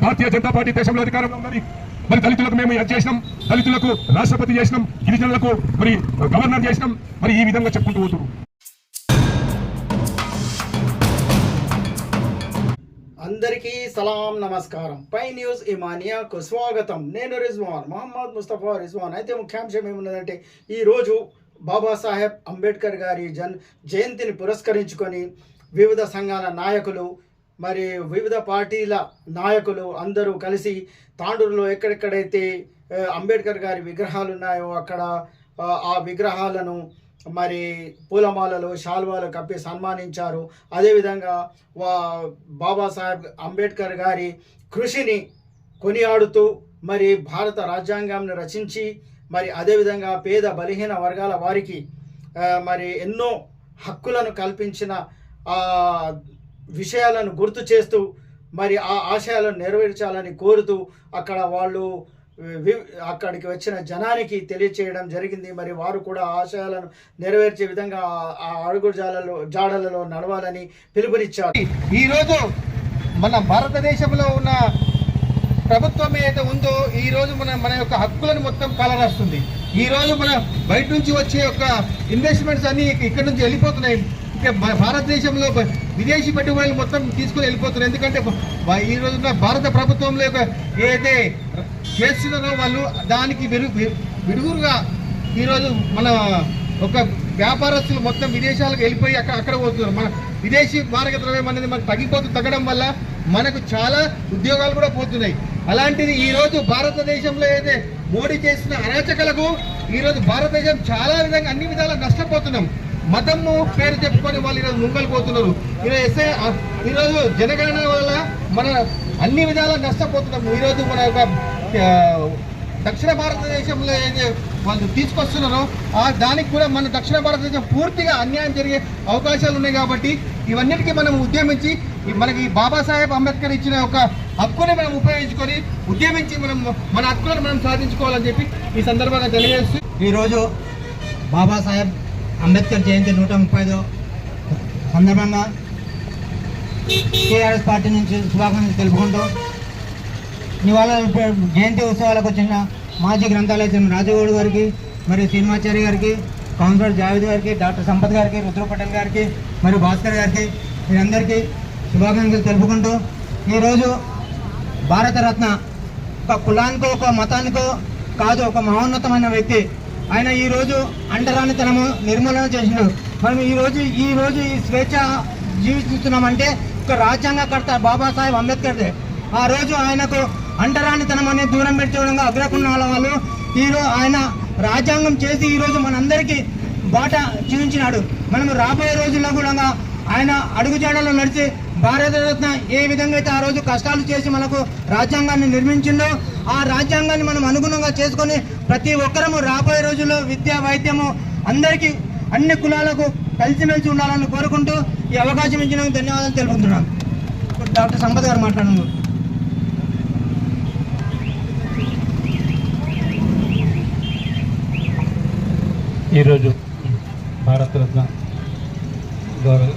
Bharatiya Janata party దేశంలో అధికారంలో ఉన్నది. మరి దళితులకు మేము అది చేసినాం, దళితులకు రాష్ట్రపతి చేసినాం, గిరిజనులకు మరి గవర్నర్ చేసినాం, మరి ఈ విధంగా చెప్పుకుంటూ పోతున్నారు. అందరికీ సలాం నమస్కారం. పై న్యూస్ ఇమానియాకు స్వాగతం. నేను రిజ్వాన్ మహమ్మద్ ముస్తఫా రిజ్వాన్. అయితే ముఖ్యాంశం ఏమున్నదంటే ఈరోజు బాబాసాహెబ్ అంబేద్కర్ గారి జయంతిని పురస్కరించుకొని వివిధ సంఘాల నాయకులు మరి వివిధ పార్టీల నాయకులు అందరూ కలిసి తాండూరులో ఎక్కడెక్కడైతే అంబేద్కర్ గారి విగ్రహాలు ఉన్నాయో అక్కడ ఆ విగ్రహాలను మరి పూలమాలలు శాల్వాలు కప్పి సన్మానించారు. అదేవిధంగా బాబాసాహెబ్ అంబేద్కర్ గారి కృషిని కొనియాడుతూ మరి భారత రాజ్యాంగాన్ని రచించి మరి అదేవిధంగా పేద బలహీన వర్గాల వారికి మరి ఎన్నో హక్కులను కల్పించిన విషయాలను గుర్తు చేస్తూ మరి ఆ ఆశయాలను నెరవేర్చాలని కోరుతూ అక్కడికి వచ్చిన జనానికి తెలియచేయడం జరిగింది. మరి వారు కూడా ఆశయాలను నెరవేర్చే విధంగా ఆ అడుగు జాడలలో నడవాలని పిలుపునిచ్చారు. ఈరోజు మన భారతదేశంలో ఉన్న ప్రభుత్వం ఏదైతే ఉందో ఈరోజు మన యొక్క హక్కులను మొత్తం కాలరాస్తుంది. ఈరోజు మన బయట నుంచి వచ్చే యొక్క ఇన్వెస్ట్మెంట్స్ అన్ని ఇక్కడ నుంచి వెళ్ళిపోతున్నాయి. ఇంకా భారతదేశంలో విదేశీ పెట్టుబడులు మొత్తం తీసుకుని వెళ్ళిపోతున్నారు. ఎందుకంటే ఈ రోజున భారత ప్రభుత్వంలో ఏదైతే చేస్తున్నారో వాళ్ళు దానికి విడుగురుగా ఈరోజు మన ఒక వ్యాపారస్తులు మొత్తం విదేశాలకు వెళ్ళిపోయి అక్కడ పోతున్నారు. మన విదేశీ మారక ద్రవ్యం అనేది మనకు తగ్గడం వల్ల మనకు చాలా ఉద్యోగాలు కూడా పోతున్నాయి. అలాంటిది ఈరోజు భారతదేశంలో ఏదైతే మోడీ చేసిన అరాచకలకు ఈరోజు భారతదేశం చాలా విధంగా అన్ని విధాలా నష్టపోతున్నాం. మతము పేరు చెప్పుకొని వాళ్ళు ఈరోజు ముంగలు పోతున్నారు. ఈరోజు జనగణన వల్ల మన అన్ని విధాలా నష్టపోతున్నాము. ఈరోజు మన యొక్క దక్షిణ భారతదేశంలో ఏదైతే వాళ్ళు తీసుకొస్తున్నారో దానికి కూడా మన దక్షిణ భారతదేశం పూర్తిగా అన్యాయం జరిగే అవకాశాలు ఉన్నాయి. కాబట్టి ఇవన్నిటికీ మనం ఉద్యమించి మనకి బాబాసాహెబ్ అంబేద్కర్ ఇచ్చిన ఒక హక్కుని మనం ఉపయోగించుకొని ఉద్యమించి మన హక్కులను మనం సాధించుకోవాలని చెప్పి ఈ సందర్భంగా తెలియజేస్తూ ఈరోజు బాబాసాహెబ్ అంబేద్కర్ జయంతి 135 సందర్భంగా టీఆర్ఎస్ పార్టీ నుంచి శుభాకాంక్షలు తెలుపుకుంటూ జయంతి ఉత్సవాలకు వచ్చిన మాజీ గ్రంథాలయ రాజగౌడ్ గారికి మరియు శ్రీనివాచారి గారికి, కౌన్సిలర్ జావేద్ గారికి, డాక్టర్ సంపత్ గారికి, రుద్ర పటేల్ గారికి మరియు భాస్కర్ గారికి వీరందరికీ శుభాకాంక్షలు తెలుపుకుంటూ ఈరోజు భారతరత్న ఒక కులానికో ఒక మతానికో కాదు, ఒక మహోన్నతమైన వ్యక్తి ఆయన ఈరోజు అంటరానితనము నిర్మూలన చేసిండు. మనం ఈరోజు ఈ స్వేచ్ఛ జీవిస్తున్నామంటే ఒక రాజ్యాంగకర్త బాబాసాహెబ్ అంబేద్కర్దే. ఆ రోజు ఆయనకు అంటరానితనం అనేది దూరం పెట్టడంగా అగ్రకున్నాల వాళ్ళు ఈరోజు ఆయన రాజ్యాంగం చేసి ఈరోజు మనందరికీ బాట చూపించినాడు. మనం రాబోయే రోజుల్లో కూడా ఆయన అడుగుజాడలో నడిచి భారతరత్న ఏ విధంగా అయితే ఆ రోజు కష్టాలు చేసి మనకు రాజ్యాంగాన్ని నిర్మించిందో ఆ రాజ్యాంగాన్ని మనం అనుగుణంగా చేసుకొని ప్రతి ఒక్కరము రాబోయే రోజుల్లో విద్య వైద్యము అందరికీ అన్ని కులాలకు కలిసిమెలిసి ఉండాలని కోరుకుంటూ ఈ అవకాశం ఇచ్చినందుకు ధన్యవాదాలు తెలుపుతున్నాను. డాక్టర్ సంపత్ గారు మాట్లాడుతున్నారు. ఈరోజు భారతరత్న గౌరవ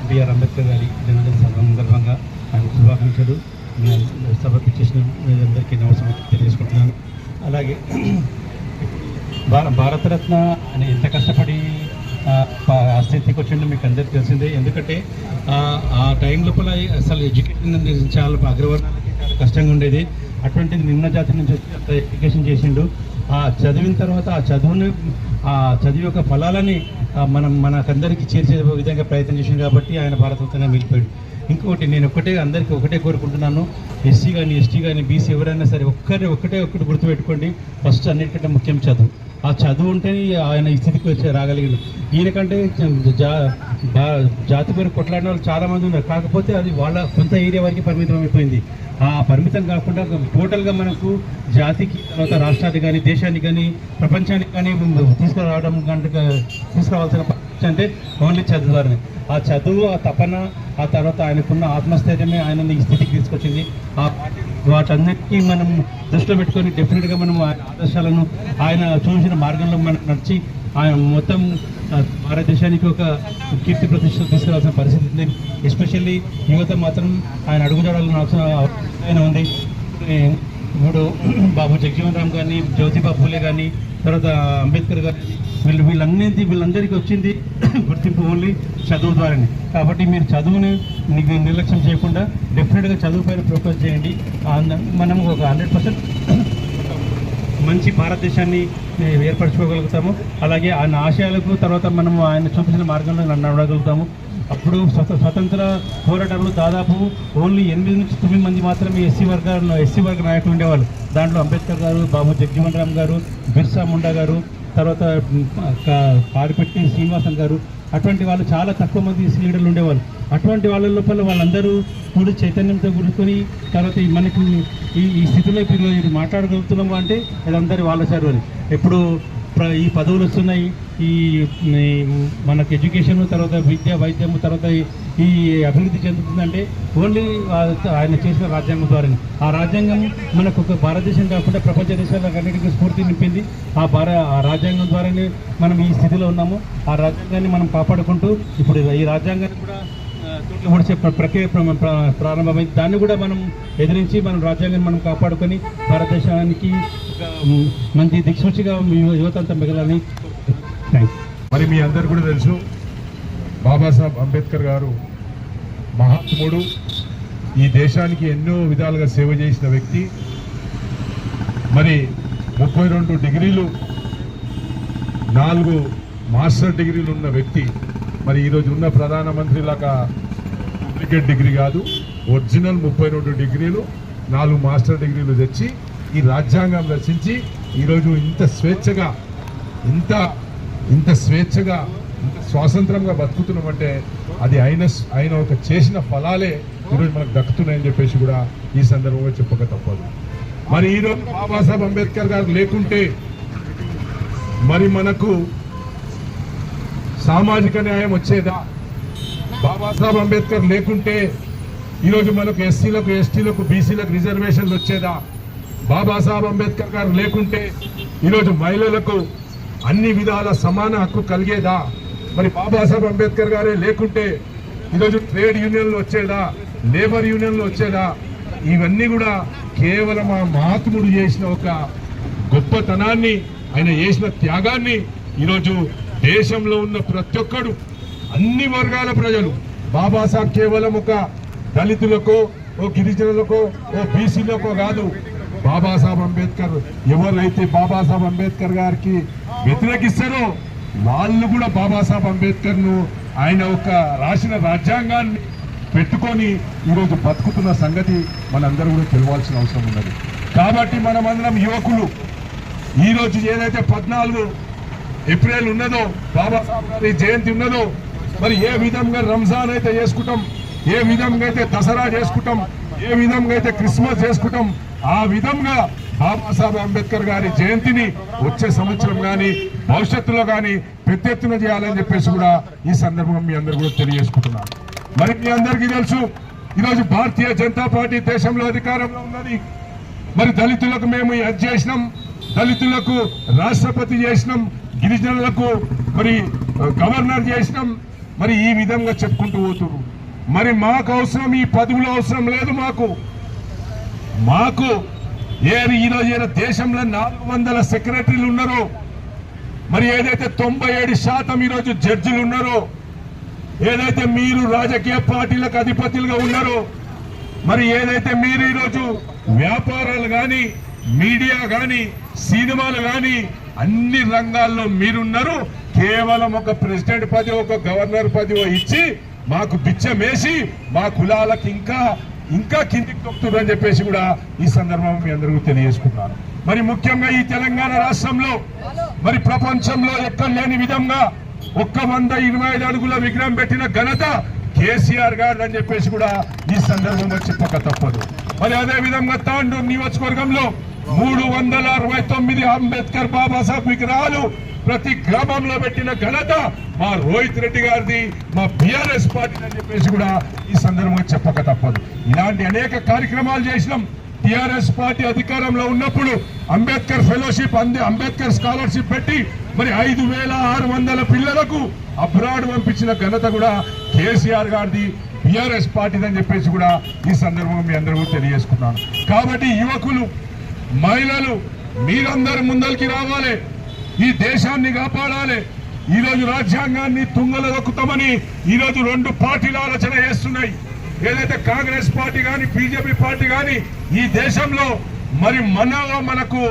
బిఆర్ అంబేద్కర్ గారి జన్మదిన సందర్భంగా ఆయన శుభాకాంక్షలు సమర్పించేసిన మీరందరికీ నమస్కారం తెలియజేసుకుంటున్నాను. అలాగే భారతరత్న అని ఎంత కష్టపడి ఆ స్థితికి వచ్చిందో మీకు అందరికీ తెలిసిందే. ఎందుకంటే ఆ టైం లోపల అసలు ఎడ్యుకేషన్ అనేది చాలా అగ్రవర్ణాలకి చాలా కష్టంగా ఉండేది. అటువంటిది నిమ్న జాతి నుంచి వచ్చి అంత ఎడ్యుకేషన్ చేసిండు. ఆ చదివిన తర్వాత ఆ చదివి యొక్క ఫలాలని మనకందరికీ చేర్చే విధంగా ప్రయత్నం చేసింది. కాబట్టి ఆయన భారతరత్నంగా మిగిలిపోయాడు. ఇంకొకటి నేను అందరికీ ఒకటే కోరుకుంటున్నాను, ఎస్సీ కానీ ఎస్టీ కానీ బీసీ ఎవరైనా సరే ఒకటి గుర్తుపెట్టుకోండి. ఫస్ట్ అన్నిటికంటే ముఖ్యం చదువు. ఆ చదువు ఉంటేనే ఆయన ఈ స్థితికి రాగలిగాడు. ఈయనకంటే జాతి పేరు కొట్లాడిన వాళ్ళు చాలామంది ఉన్నారు. కాకపోతే అది వాళ్ళ కొంత ఏరియా వరకు పరిమితం అయిపోయింది. ఆ పరిమితం కాకుండా టోటల్గా మనకు జాతికి తర్వాత రాష్ట్రానికి కానీ దేశానికి కానీ ప్రపంచానికి కానీ తీసుకురావాల్సిన అంటే ఓన్లీ చదువుని. ఆ చదువు, ఆ తపన, ఆ తర్వాత ఆయనకున్న ఆత్మస్థైర్యమే ఆయన ఈ స్థితికి తీసుకొచ్చింది. వాటన్నిటికీ మనం దృష్టిలో పెట్టుకొని డెఫినెట్గా మనం ఆయన ఆదర్శాలను ఆయన చూసిన మార్గంలో మనం నడిచి ఆయన మొత్తం భారతదేశానికి ఒక కీర్తి ప్రతిష్టలు తీసుకురావాల్సిన పరిస్థితి ఉంది. ఎస్పెషల్లీ యువత మాత్రం ఆయన అడుగుజాడలు పైన ఉంది. ఇప్పుడు బాబు జగజీవన్ రామ్ కానీ, జ్యోతిబా ఫూలే కానీ, తర్వాత అంబేద్కర్ గారు, వీళ్ళందరికీ వచ్చింది గుర్తింపు ఓన్లీ చదువు ద్వారానే. కాబట్టి మీరు చదువుని నిర్లక్ష్యం చేయకుండా డెఫినెట్గా చదువు పైన ఫోకస్ చేయండి. మనం ఒక 100% మంచి భారతదేశాన్ని ఏర్పరచుకోగలుగుతాము. అలాగే ఆయన ఆశయాలకు తర్వాత మనము ఆయన చూపించిన మార్గంలో నడవగలుగుతాము. అప్పుడు స్వతంత్ర పోరాటంలో దాదాపు ఓన్లీ 8 నుంచి 9 మంది మాత్రమే ఎస్సీ వర్గ నాయకులు ఉండేవాళ్ళు. దాంట్లో అంబేద్కర్ గారు, బాబు జగజీవన్ రామ్ గారు, బిర్సా ముండా గారు, తర్వాత పారిపెట్టి శ్రీనివాసన్ గారు, అటువంటి వాళ్ళు చాలా తక్కువ మంది లీడర్లు ఉండేవాళ్ళు. అటువంటి వాళ్ళ లోపల వాళ్ళందరూ కూడా చైతన్యంతో కూడుకొని తర్వాత మనకి ఈ స్థితిలో ఇప్పుడు మాట్లాడగలుగుతున్నాము అంటే ఇదందరి వాళ్ళ సర్వని. ఎప్పుడు ఈ పదవులు వస్తున్నాయి, ఈ మనకు ఎడ్యుకేషన్, తర్వాత విద్య, వైద్యము, తర్వాత ఈ అభివృద్ధి చెందుతుందంటే ఓన్లీ ఆయన చేసిన రాజ్యాంగం ద్వారానే. ఆ రాజ్యాంగం మనకు ఒక భారతదేశం కాకుండా ప్రపంచ దేశాలకు అన్నిటికీ స్ఫూర్తి నింపింది. ఆ రాజ్యాంగం ద్వారానే మనం ఈ స్థితిలో ఉన్నాము. ఆ రాజ్యాంగాన్ని మనం కాపాడుకుంటూ ఇప్పుడు ఈ రాజ్యాంగాన్ని కూడా పొడిచే ప్రక్రియ ప్రారంభమైంది. దాన్ని కూడా మనం ఎదిరించి మనం రాజ్యాంగాన్ని మనం కాపాడుకొని భారతదేశానికి మంచి దిక్సూచిగా యువత అంతా మిగలాలని. థ్యాంక్స్. మరి మీ అందరు కూడా తెలుసు, బాబాసాహెబ్ అంబేద్కర్ గారు మహాత్ముడు, ఈ దేశానికి ఎన్నో విధాలుగా సేవ చేసిన వ్యక్తి. మరి 32 డిగ్రీలు, 4 మాస్టర్ డిగ్రీలు ఉన్న వ్యక్తి. మరి ఈరోజు ఉన్న ప్రధానమంత్రి లాగా డూప్లికేట్ డిగ్రీ కాదు, ఒరిజినల్ 32 డిగ్రీలు, 4 మాస్టర్ డిగ్రీలు తెచ్చి ఈ రాజ్యాంగం రచించి ఈరోజు ఇంత స్వేచ్ఛగా ఇంత స్వాతంత్రంగా బతుకుతున్నామంటే అది ఆయన ఒక చేసిన ఫలాలే ఈరోజు మనకు దక్కుతున్నాయని చెప్పేసి కూడా ఈ సందర్భంగా చెప్పక తప్పదు. మరి ఈరోజు బాబాసాహెబ్ అంబేద్కర్ గారు లేకుంటే మరి మనకు సామాజిక న్యాయం వచ్చేదా? బాబాసాహెబ్ అంబేద్కర్ లేకుంటే ఈరోజు మనకు ఎస్సీలకు, ఎస్టీలకు, బీసీలకు రిజర్వేషన్లు వచ్చేదా? బాబాసాహెబ్ అంబేద్కర్ గారు లేకుంటే ఈరోజు మహిళలకు అన్ని విధాల సమాన హక్కు కలిగేదా? మరి బాబాసాహెబ్ అంబేద్కర్ గారే లేకుంటే ఈరోజు ట్రేడ్ యూనియన్లు వచ్చేదా? లేబర్ యూనియన్లు వచ్చేదా? ఇవన్నీ కూడా కేవలం ఆ మహాత్ముడు చేసిన ఒక గొప్పతనాన్ని, ఆయన చేసిన త్యాగాన్ని ఈరోజు దేశంలో ఉన్న ప్రతి ఒక్కడు, అన్ని వర్గాల ప్రజలు, బాబాసాహెబ్ కేవలం ఒక దళితులకో, ఓ గిరిజనులకో, ఓ బీసీలకో కాదు. బాబాసాహెబ్ అంబేద్కర్ ఎవరైతే బాబాసాహెబ్ అంబేద్కర్ గారికి వ్యతిరేకిస్తారో వాళ్ళు కూడా బాబాసాహెబ్ అంబేద్కర్ను ఆయన ఒక రాసిన రాజ్యాంగాన్ని పెట్టుకొని ఈరోజు బతుకుతున్న సంగతి మనందరూ కూడా తెలియాల్సిన అవసరం ఉన్నది. కాబట్టి మనమందరం యువకులు ఈరోజు ఏదైతే 14 ఏప్రిల్ ఉన్నదో, బాబాసాహెబ్ గారి జయంతి ఉన్నదో, మరి ఏ విధంగా రంజాన్ అయితే చేసుకుంటాం, ఏ విధంగా అయితే దసరా చేసుకుంటాం, ఏ విధంగా అయితే క్రిస్మస్ చేసుకుంటాం, ఆ విధంగా బాబాసాహెబ్ అంబేద్కర్ గారి జయంతిని వచ్చే సంవత్సరం కానీ భవిష్యత్తులో కానీ పెద్ద ఎత్తున చేయాలని చెప్పేసి కూడా ఈ సందర్భంగా మీ అందరు కూడా తెలియజేసుకుంటున్నారు. మరి మీ అందరికీ తెలుసు, ఈరోజు భారతీయ జనతా పార్టీ దేశంలో అధికారంలో ఉన్నది. మరి దళితులకు మేము అది చేసినాం, దళితులకు రాష్ట్రపతి చేసినాం, గిరిజనులకు మరి గవర్నర్ చేసినాం. మరి ఈ విధంగా చెప్పుకుంటూ పోతున్నారు. మరి మాకు అవసరం ఈ పదవులు అవసరం లేదు. మాకు ఈరోజు దేశంలో 400 సెక్రటరీలు ఉన్నారో, మరి ఏదైతే 97% ఈరోజు జడ్జిలు ఉన్నారో, ఏదైతే మీరు రాజకీయ పార్టీలకు అధిపతులుగా ఉన్నారో, మరి ఏదైతే మీరు ఈరోజు వ్యాపారాలు కానీ, మీడియా కానీ, సినిమాలు కానీ అన్ని రంగాల్లో మీరున్నారు. కేవలం ఒక ప్రెసిడెంట్ పదవి, ఒక గవర్నర్ పదవి ఇచ్చి మాకు బిచ్చమేసి మా కులాలకు ఇంకా కిందికి తొక్కుతుందని చెప్పేసి కూడా ఈ సందర్భంగా మీ అందరికీ తెలియజేసుకున్నాను. మరి ముఖ్యంగా ఈ తెలంగాణ రాష్ట్రంలో మరి ప్రపంచంలో ఎక్కడ లేని విధంగా 125 అడుగుల విగ్రహం పెట్టిన ఘనత కేసీఆర్ గారు అని చెప్పేసి కూడా ఈ సందర్భంగా చెప్పక తప్పదు. మరి అదే విధంగా తాండూరు నియోజకవర్గంలో 369 అంబేద్కర్ బాబాసాహెబ్ విగ్రహాలు ప్రతి గ్రామంలో పెట్టిన ఘనత మా రోహిత్ రెడ్డి గారిది, మా బీఆర్ఎస్ పార్టీ అని చెప్పేసి కూడా ఈ సందర్భంగా చెప్పక తప్పదు. ఇలాంటి అనేక కార్యక్రమాలు చేసినాం. టిఆర్ఎస్ పార్టీ అధికారంలో ఉన్నప్పుడు అంబేద్కర్ ఫెలోషిప్, అంబేద్కర్ స్కాలర్షిప్ పెట్టి మరి 5600 పిల్లలకు అబ్రాడ్ పంపించిన ఘనత కూడా కేసీఆర్ గారిది, బీఆర్ఎస్ పార్టీదని చెప్పేసి కూడా ఈ సందర్భంగా మీ అందరూ తెలియజేసుకున్నాను. కాబట్టి యువకులు, మహిళలు మీరందరూ ముందరికి రావాలి, ఈ దేశాన్ని కాపాడాలి. ఈరోజు రాజ్యాంగాన్ని తుంగలో దొక్కుతామని ఈరోజు 2 పార్టీలు ఆలోచన చేస్తున్నాయి. ఏదైతే కాంగ్రెస్ పార్టీ కానీ బీజేపీ పార్టీ కానీ ఈ దేశంలో మరి మనకు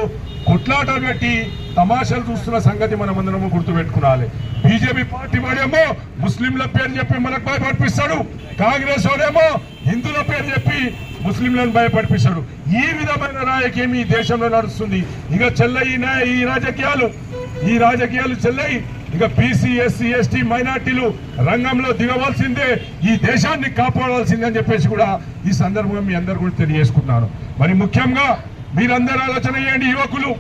కొట్లాటలు పెట్టి తమాషాలు చూస్తున్న సంగతి మనం అందరము గుర్తుపెట్టుకోవాలి. బీజేపీ పార్టీ వాడేమో ముస్లింల పేరు చెప్పి మనకు భయపడిపిస్తాడు, కాంగ్రెస్ వాడేమో హిందువుల పేరు చెప్పి ముస్లింలను భయపడిపిస్తాడు. ఈ విధమైన రాజకీయం ఈ దేశంలో నడుస్తుంది. ఇక చెల్లయి ఈ రాజకీయాలు చెల్లయి. ఇక బీసీ, ఎస్సీ, ఎస్టీ, మైనార్టీలు రంగంలో దిగవలసిందే, ఈ దేశాన్ని కాపాడాల్సిందే అని చెప్పేసి కూడా ఈ సందర్భంగా మీ అందరు కూడా తెలియజేసుకున్నాను. మరి ముఖ్యంగా మీరందరూ ఆలోచన చేయండి. యువకులు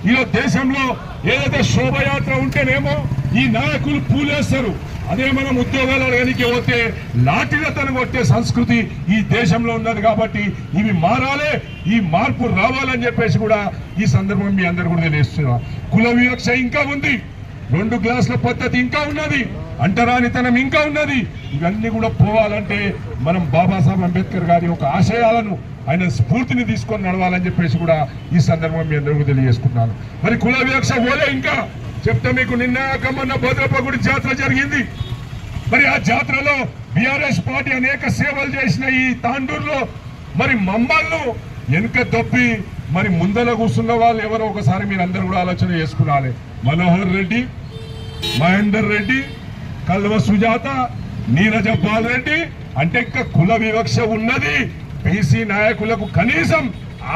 ఈరోజు దేశంలో ఏదైతే శోభయాత్ర ఉంటేనేమో ఈ నాయకులు పూలేస్తారు, అదే మనం ఉద్యోగాలు అడగడానికి పోతే లాఠీలతను కొట్టే సంస్కృతి ఈ దేశంలో ఉన్నది. కాబట్టి ఇవి మారాలి, ఈ మార్పు రావాలని చెప్పేసి కూడా ఈ సందర్భంగా మీ అందరు కూడా తెలియజేస్తున్నారు. కుల వివక్ష ఇంకా ఉంది, 2 గ్లాసుల పద్ధతి ఇంకా ఉన్నది, అంటరానితనం ఇంకా ఉన్నది. ఇవన్నీ కూడా పోవాలంటే మనం బాబాసాహెబ్ అంబేద్కర్ గారి ఒక ఆశయాలను, ఆయన స్ఫూర్తిని తీసుకొని నడవాలని చెప్పేసి కూడా ఈ సందర్భంగా మీ అందరూ తెలియజేసుకున్నాను. మరి కుల వివక్ష పోలే ఇంకా చెప్తే మీకు మొన్న భద్రపగుడి జాతర జరిగింది. మరి ఆ జాతరలో బీఆర్ఎస్ పార్టీ అనేక సేవలు చేసిన ఈ తాండూరులో మరి మమ్మల్ని వెనుక తప్పి మరి ముందర కూర్చున్న వాళ్ళు ఎవరో ఒకసారి మీరు అందరూ కూడా ఆలోచన చేసుకున్నాలి. మనోహర్ రెడ్డి, మహేందర్ రెడ్డి, కల్వ సుజాత, నీరజ బాలరెడ్డి అంటే ఇంకా కుల వివక్ష ఉన్నది. బీసీ నాయకులకు కనీసం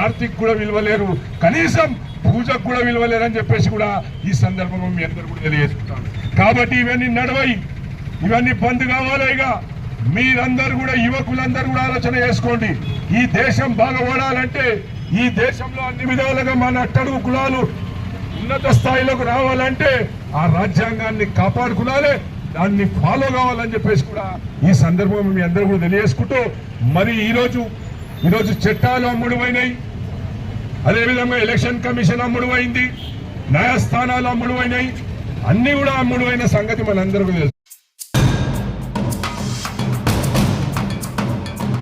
ఆర్థిక కూడా విలువలేరు, కనీసం పూజకు కూడా విలువలేరని చెప్పేసి కూడా ఈ సందర్భంగా మీ అందరూ కూడా తెలియజేసుకుంటాను. కాబట్టి ఇవన్నీ నడవయి, ఇవన్నీ బంద్ కావాలి. ఇక మీరందరూ కూడా యువకులందరూ కూడా ఆలోచన చేసుకోండి. ఈ దేశం బాగుపడాలంటే, ఈ దేశంలో అన్ని విధాలుగా మన అట్టడుగు కులాలు ఉన్నత స్థాయిలోకి రావాలంటే ఆ రాజ్యాంగాన్ని కాపాడుకోవాలి, దాన్ని ఫాలో కావాలని చెప్పేసి కూడా ఈ సందర్భంగా మీ అందరూ కూడా తెలియజేసుకుంటూ, మరి ఈరోజు చట్టాలు అమ్ముడుపోయినాయి, అదేవిధంగా ఎలక్షన్ కమిషన్ అమ్ముడుపోయింది, న్యాయస్థానాలు అమ్ముడుపోయినాయి, అన్ని కూడా అమ్ముడుపోయిన సంగతి మనందరికీ తెలుసు.